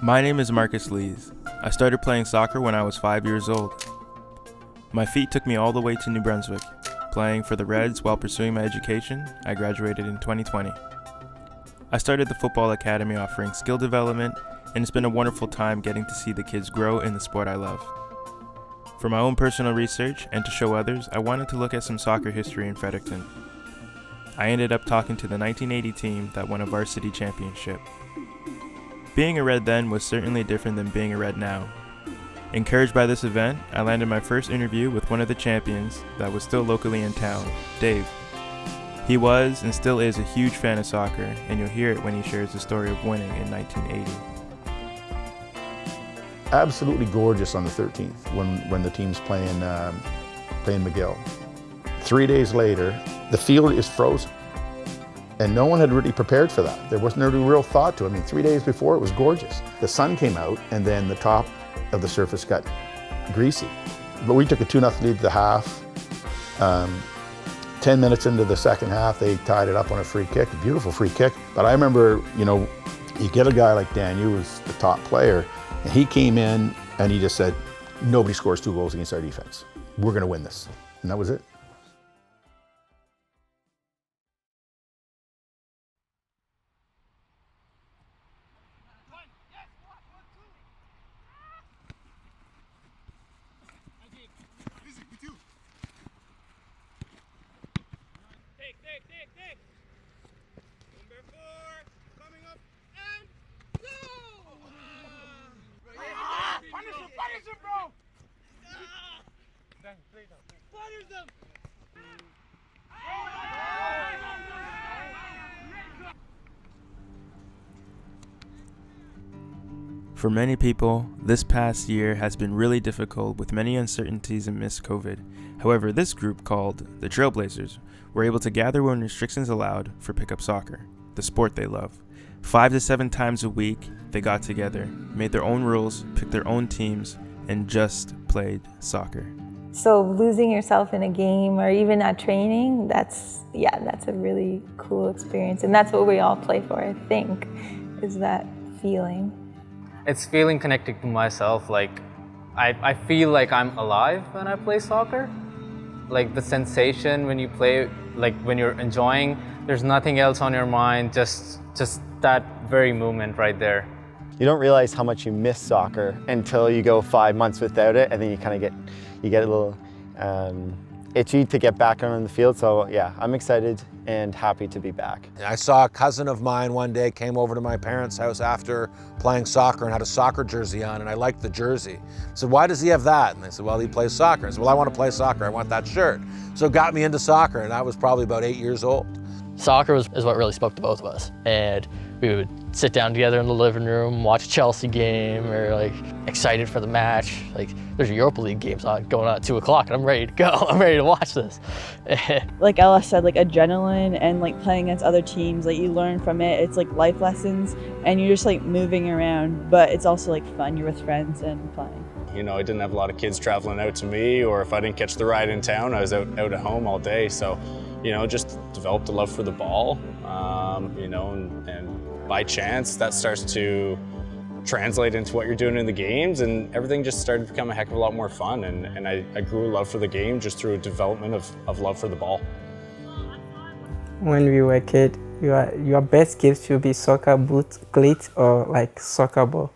My name is Marcus Lees. I started playing soccer when I was 5 years old. My feet took me all the way to New Brunswick. Playing for the Reds while pursuing my education, I graduated in 2020. I started the football academy offering skill development, and it's been a wonderful time getting to see the kids grow in the sport I love. For my own personal research and to show others, I wanted to look at some soccer history in Fredericton. I ended up talking to the 1980 team that won a varsity championship. Being a Red then was certainly different than being a Red now. Encouraged by this event, I landed my first interview with one of the champions that was still locally in town, Dave. He was and still is a huge fan of soccer, and you'll hear it when he shares the story of winning in 1980. Absolutely gorgeous on the 13th when the team's playing McGill. 3 days later, the field is frozen. And no one had really prepared for that. There wasn't any real thought to it. I mean, 3 days before it was gorgeous. The sun came out and then the top of the surface got greasy. But we took a 2-0 lead to the half. 10 minutes into the second half, they tied it up on a free kick, a beautiful free kick. But I remember, you get a guy like Dan, who was the top player, and he came in and he just said, nobody scores 2 goals against our defense. We're gonna win this. And that was it. Take. Number 4, coming up, and go! Punish him, bro! Punish him! For many people, this past year has been really difficult with many uncertainties amidst COVID. However, this group, called the Trailblazers, were able to gather when restrictions allowed for pickup soccer, the sport they love. 5 to 7 times a week, they got together, made their own rules, picked their own teams, and just played soccer. So losing yourself in a game or even at training, that's a really cool experience. And that's what we all play for, I think, is that feeling. It's feeling connected to myself. Like, I feel like I'm alive when I play soccer. Like the sensation when you play, like when you're enjoying, there's nothing else on your mind, just that very moment right there. You don't realize how much you miss soccer until you go 5 months without it, and then you kind of get a little itchy to get back on the field. So yeah, I'm excited and happy to be back. I saw a cousin of mine one day came over to my parents' house after playing soccer and had a soccer jersey on, and I liked the jersey. I said, why does he have that? And they said, well, he plays soccer. I said, well, I want to play soccer. I want that shirt. So it got me into soccer, and I was probably about 8 years old. Soccer is what really spoke to both of us. And we would sit down together in the living room, watch a Chelsea game, or like excited for the match. Like there's Europa League games going on at 2 o'clock and I'm ready to go. I'm ready to watch this. Like Ella said, like adrenaline and like playing against other teams, like you learn from it. It's like life lessons and you're just like moving around, but it's also like fun. You're with friends and playing. I didn't have a lot of kids traveling out to me, or if I didn't catch the ride in town, I was out at home all day. So, just developed a love for the ball, and by chance that starts to translate into what you're doing in the games, and everything just started to become a heck of a lot more fun, and I grew a love for the game just through a development of love for the ball. When we were a kid, your best gift should be soccer boots, cleats, or like soccer ball.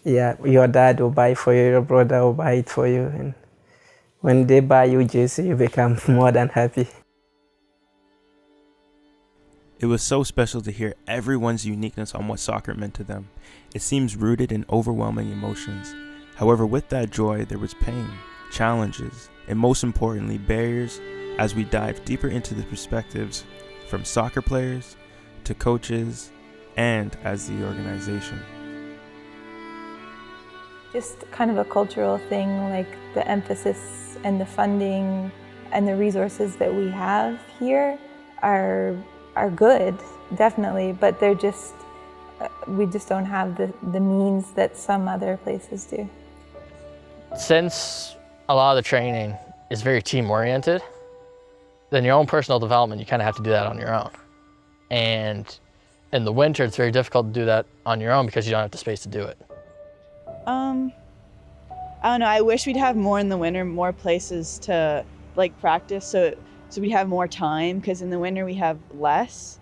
Yeah, your dad will buy it for you, your brother will buy it for you, and when they buy you jersey, you become more than happy. It was so special to hear everyone's uniqueness on what soccer meant to them. It seems rooted in overwhelming emotions. However, with that joy, there was pain, challenges, and most importantly, barriers as we dive deeper into the perspectives from soccer players to coaches and as the organization. Just kind of a cultural thing, like the emphasis and the funding and the resources that we have here are good, definitely, but they're just, we just don't have the means that some other places do. Since a lot of the training is very team-oriented, then your own personal development, you kind of have to do that on your own. And In the winter, it's very difficult to do that on your own because you don't have the space to do it. I don't know, I wish we'd have more in the winter, more places to like practice so we have more time, because in the winter we have less.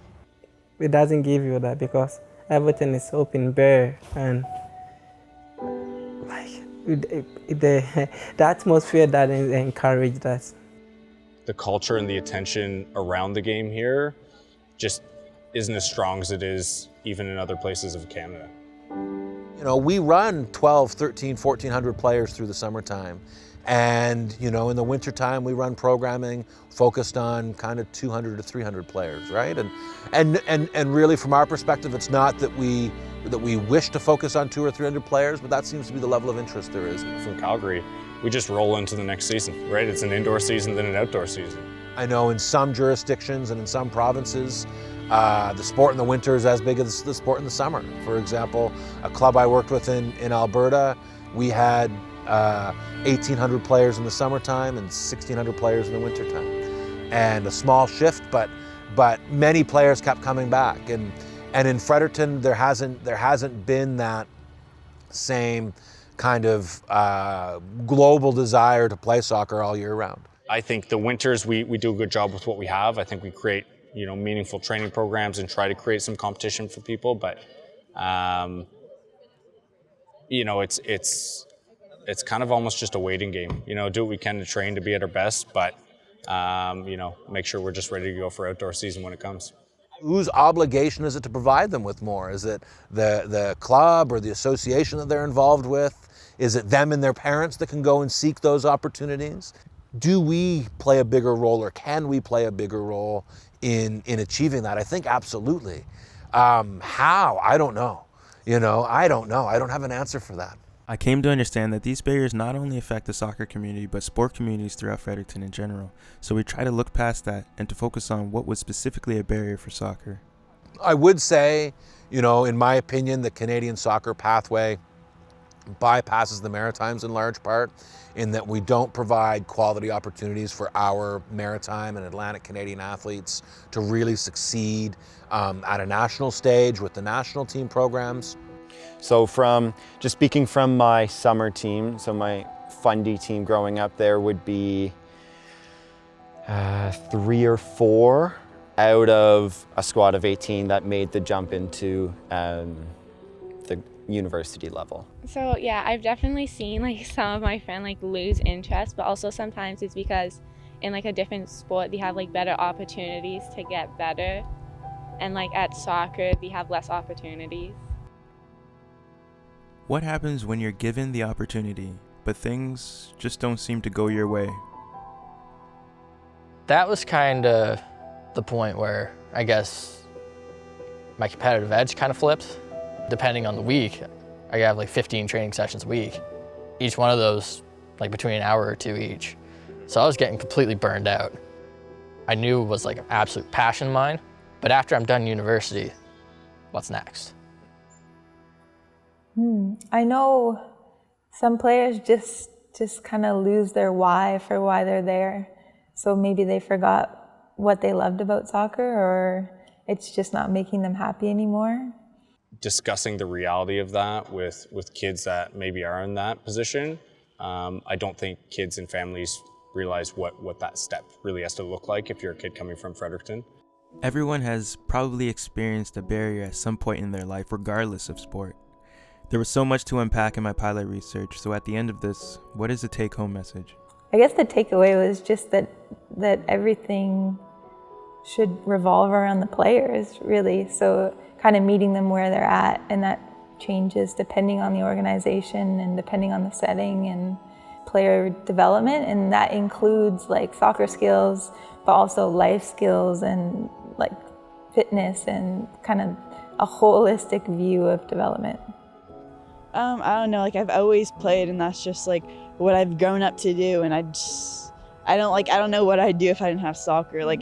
It doesn't give you that because everything is open, bare, and like the atmosphere that encouraged us. The culture and the attention around the game here just isn't as strong as it is even in other places of Canada. You know, we run 12, 13, 1,400 players through the summertime. And, you know, in the wintertime, we run programming focused on kind of 200 to 300 players, right? And really, from our perspective, it's not that we wish to focus on 200 or 300 players, but that seems to be the level of interest there is. From Calgary, we just roll into the next season, right? It's an indoor season, then an outdoor season. I know in some jurisdictions and in some provinces, the sport in the winter is as big as the sport in the summer. For example, a club I worked with in Alberta, we had 1,800 players in the summertime and 1,600 players in the wintertime. And a small shift, but many players kept coming back. And in Fredericton, there hasn't been that same kind of global desire to play soccer all year round. I think the winters, we do a good job with what we have. I think we create, you know, meaningful training programs and try to create some competition for people. But, you know, it's kind of almost just a waiting game. You know, do what we can to train to be at our best, but, you know, make sure we're just ready to go for outdoor season when it comes. Whose obligation is it to provide them with more? Is it the club or the association that they're involved with? Is it them and their parents that can go and seek those opportunities? Do we play a bigger role, or can we play a bigger role in achieving that? I think absolutely. How? I don't know. You know, I don't know. I don't have an answer for that. I came to understand that these barriers not only affect the soccer community, but sport communities throughout Fredericton in general. So we try to look past that and to focus on what was specifically a barrier for soccer. I would say, you know, in my opinion, the Canadian soccer pathway bypasses the Maritimes in large part, in that we don't provide quality opportunities for our Maritime and Atlantic Canadian athletes to really succeed at a national stage with the national team programs. So just speaking from my summer team, so my Fundy team growing up, there would be 3 or 4 out of a squad of 18 that made the jump into the university level. So yeah, I've definitely seen like some of my friends like lose interest, but also sometimes it's because in like a different sport they have like better opportunities to get better, and like at soccer they have less opportunities. What happens when you're given the opportunity, but things just don't seem to go your way? That was kind of the point where I guess my competitive edge kind of flipped. Depending on the week, I have like 15 training sessions a week. Each one of those like between an hour or 2 each. So I was getting completely burned out. I knew it was like an absolute passion of mine, but after I'm done university, what's next? I know some players just kind of lose their why for why they're there. So maybe they forgot what they loved about soccer, or it's just not making them happy anymore. Discussing the reality of that with kids that maybe are in that position, I don't think kids and families realize what that step really has to look like if you're a kid coming from Fredericton. Everyone has probably experienced a barrier at some point in their life, regardless of sport. There was so much to unpack in my pilot research, so at the end of this, what is the take-home message? I guess the takeaway was just that everything should revolve around the players, really. So kind of meeting them where they're at, and that changes depending on the organization and depending on the setting and player development, and that includes like soccer skills, but also life skills and like fitness and kind of a holistic view of development. I don't know, like I've always played, and that's just like what I've grown up to do, and I don't know what I'd do if I didn't have soccer. Like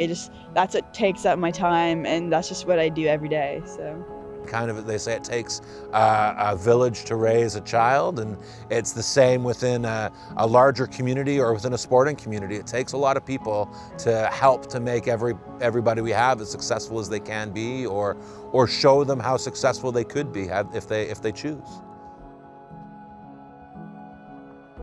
that's what takes up my time, and that's just what I do every day. So Kind of, they say it takes a village to raise a child, and it's the same within a larger community or within a sporting community. It takes a lot of people to help to make everybody we have as successful as they can be, or show them how successful they could be if they choose.